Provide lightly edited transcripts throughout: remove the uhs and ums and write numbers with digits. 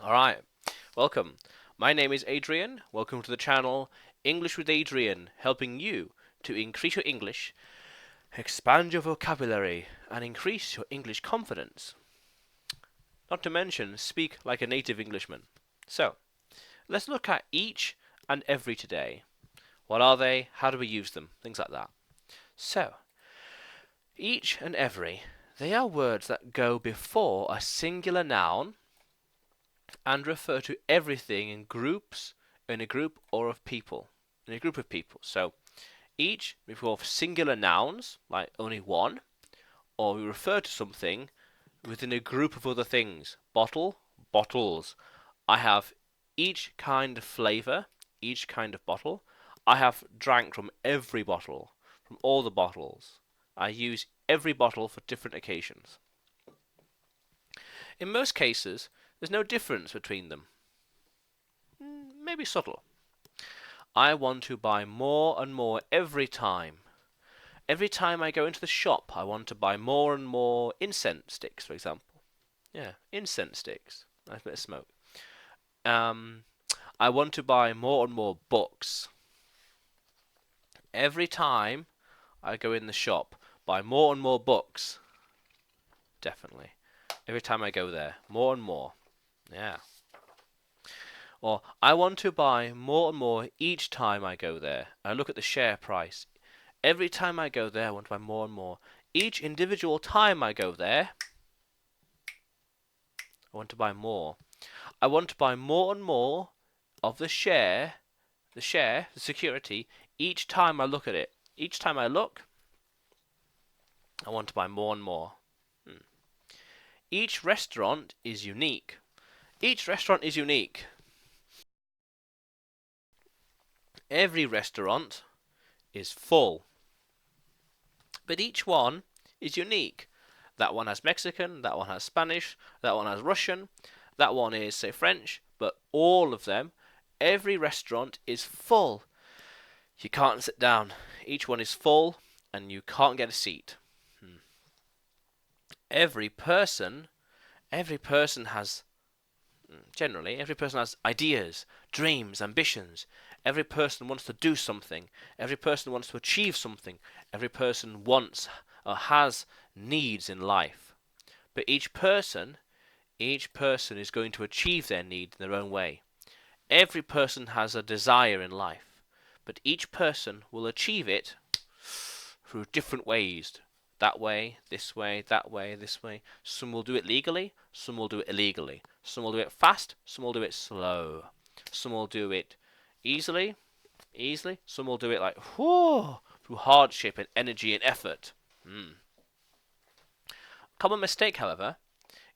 Alright, welcome. My name is Adrian. Welcome to the channel English with Adrian, helping you to increase your English, expand your vocabulary, and increase your English confidence. Not to mention, speak like a native Englishman. So, let's look at each and every today. What are they? How do we use them? Things like that. So, each and every, they are words that go before a singular noun and refer to everything in groups, in a group or of people, in a group of people. So each before singular nouns, like only one, or we refer to something within a group of other things. Bottle, bottles. I have each kind of flavour, each kind of bottle. I have drank from every bottle, from all the bottles. I use every bottle for different occasions. In most cases, there's no difference between them. Maybe subtle. I want to buy more and more every time. Every time I go into the shop, I want to buy more and more incense sticks, for example. Yeah, incense sticks. Nice bit of smoke. I want to buy more and more books. Every time I go in the shop, buy more and more books. Definitely. Every time I go there, more and more. Yeah. Or I want to buy more and more each time I go there. I look at the share price. Every time I go there, I want to buy more and more. Each individual time I go there, I want to buy more. I want to buy more and more of the security, each time I look at it. Each time I look, I want to buy more and more. Each restaurant is unique. Each restaurant is unique. Every restaurant is full. But each one is unique. That one has Mexican, that one has Spanish, that one has Russian, that one is, say, French, but all of them, every restaurant is full. You can't sit down. Each one is full, and you can't get a seat. Every person has, generally, every person has ideas, dreams, ambitions. Every person wants to do something. Every person wants to achieve something. Every person wants or has needs in life. But each person is going to achieve their need in their own way. Every person has a desire in life, but each person will achieve it through different ways. That way, this way, that way, this way. Some will do it legally, some will do it illegally. Some will do it fast, some will do it slow. Some will do it easily. Some will do it like, whoo, through hardship and energy and effort. Common mistake, however,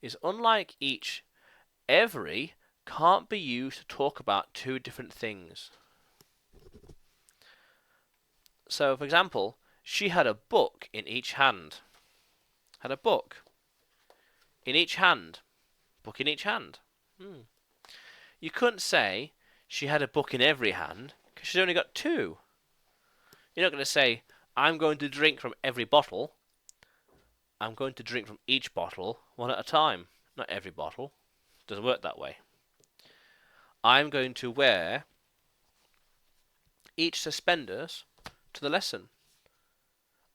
is unlike each, every can't be used to talk about two different things. So, for example, she had a book in each hand. Had a book in each hand. Book in each hand. You couldn't say she had a book in every hand because she's only got two. You're not going to say, I'm going to drink from every bottle. I'm going to drink from each bottle one at a time. Not every bottle. It doesn't work that way. I'm going to wear each suspenders to the lesson.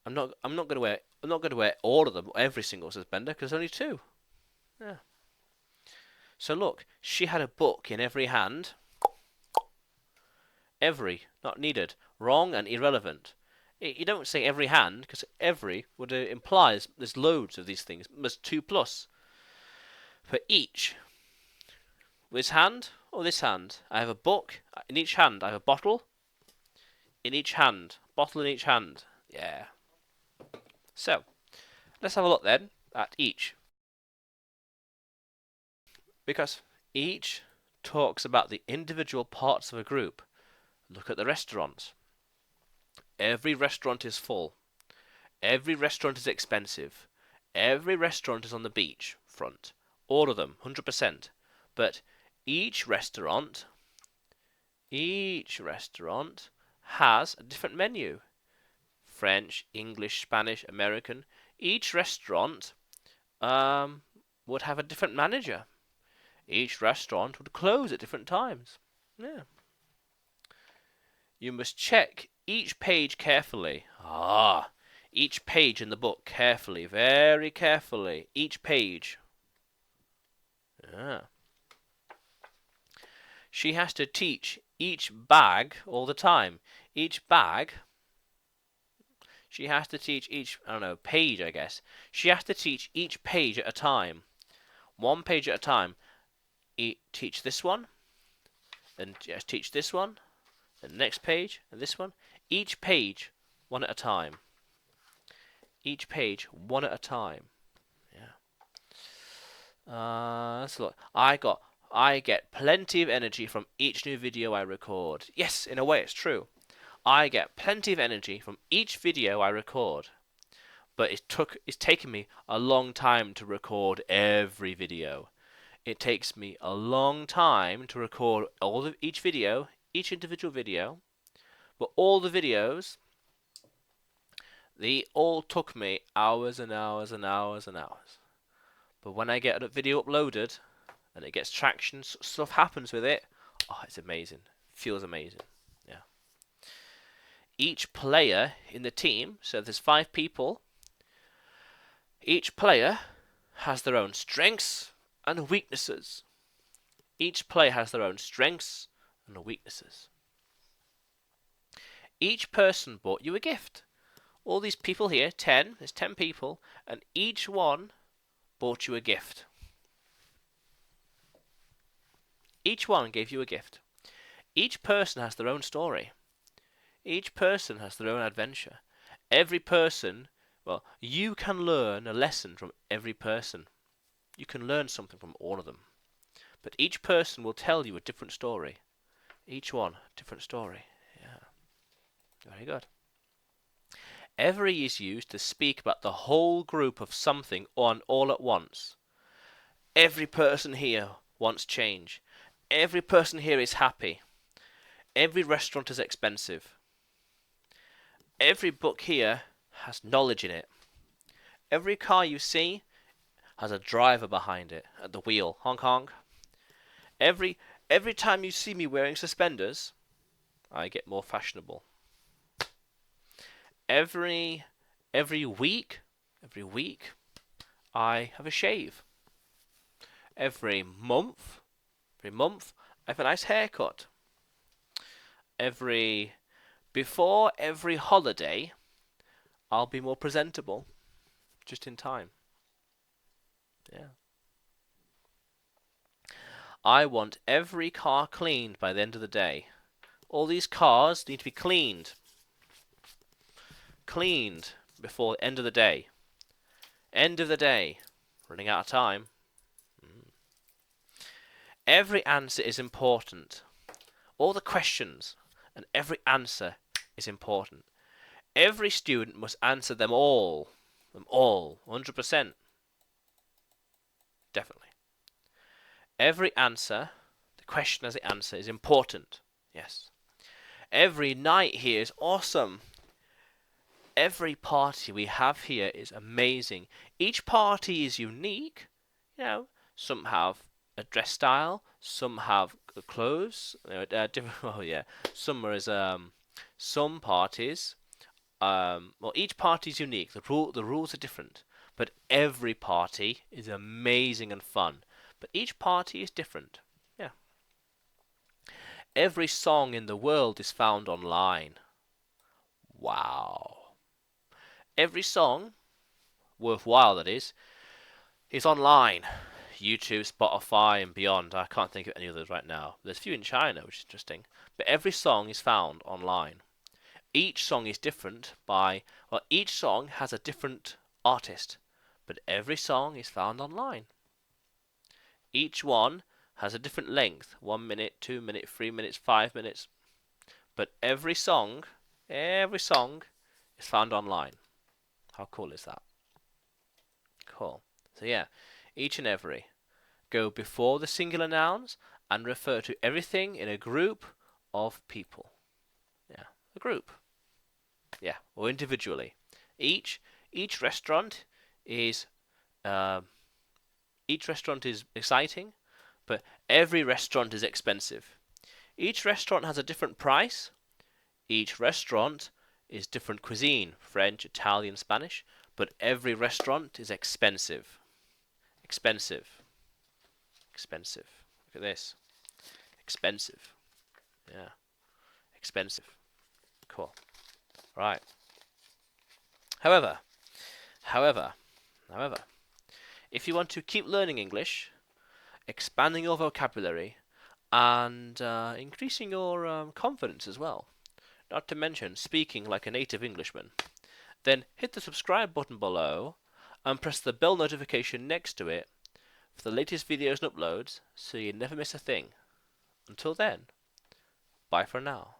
I'm not going to wear all of them, every single suspender, because there's only two. Yeah. So look, she had a book in every hand. Every, not needed. Wrong and irrelevant. You don't say every hand, because every would imply there's loads of these things. There's two plus. For each. This hand or this hand? I have a book. In each hand, I have a bottle. In each hand. Bottle in each hand. Yeah. So, let's have a look then at each. Because each talks about the individual parts of a group. Look at the restaurants. Every restaurant is full. Every restaurant is expensive. Every restaurant is on the beach front. All of them, 100%. But each restaurant has a different menu. French, English, Spanish, American. Each restaurant would have a different manager. Each restaurant would close at different times. Yeah. You must check each page carefully. Ah, each page in the book carefully, very carefully. Each page. Yeah. She has to teach each bag all the time. Each bag. She has to teach each, I don't know, page, I guess. She has to teach each page at a time. One page at a time. Teach this one, and teach this one, and the next page, and this one. Each page, one at a time. Each page, one at a time. Yeah. Let's look. I get plenty of energy from each new video I record. Yes, in a way it's true. I get plenty of energy from each video I record. But it's taken me a long time to record every video. It takes me a long time to record each video, each individual video, but all the videos, they all took me hours and hours and hours and hours. But when I get a video uploaded and it gets traction, stuff happens with it. Oh, it's amazing. Feels amazing. Yeah. Each player in the team, so there's 5 people. Each player has their own strengths and weaknesses. Each player has their own strengths and weaknesses. Each person bought you a gift. All these people here, there's 10 people, and each one bought you a gift. Each one gave you a gift. Each person has their own story. Each person has their own adventure. Every person, well, you can learn a lesson from every person. You can learn something from all of them. But each person will tell you a different story. Each one, different story. Yeah. Very good. Every is used to speak about the whole group of something all at once. Every person here wants change. Every person here is happy. Every restaurant is expensive. Every book here has knowledge in it. Every car you see has a driver behind it at the wheel. Honk honk. Every time you see me wearing suspenders, I get more fashionable. Every week, I have a shave. Every month, I have a nice haircut. Before every holiday, I'll be more presentable, just in time. Yeah. I want every car cleaned by the end of the day. All these cars need to be cleaned. Cleaned before the end of the day. End of the day. Running out of time. Every answer is important. All the questions and every answer is important. Every student must answer them all. 100%. Definitely. Every answer, the question as the answer, is important. Yes. Every night here is awesome. Every party we have here is amazing. Each party is unique. You know, some have a dress style, some have clothes. Different. Oh yeah, some parties. Well, each party is unique. The rules are different, but every party is amazing and fun. But each party is different. Yeah. Every song in the world is found online. Wow. Every song, worthwhile that is online. YouTube, Spotify, and beyond. I can't think of any others right now. There's a few in China, which is interesting. But every song is found online. Each song is different each song has a different artist, but every song is found online. Each one has a different length, 1 minute, 2 minutes, 3 minutes, 5 minutes, but every song is found online. How cool is that? Cool. So yeah, each and every go before the singular nouns and refer to everything in a group of people. Yeah, a group. Yeah, or individually. Each restaurant is exciting, but every restaurant is expensive. Each restaurant has a different price. Each restaurant is different cuisine, French, Italian, Spanish, but every restaurant is expensive. Expensive. Expensive. Look at this. Expensive. Yeah. Expensive. Cool. Right. However, however, if you want to keep learning English, expanding your vocabulary, and increasing your confidence as well, not to mention speaking like a native Englishman, then hit the subscribe button below and press the bell notification next to it for the latest videos and uploads so you never miss a thing. Until then, bye for now.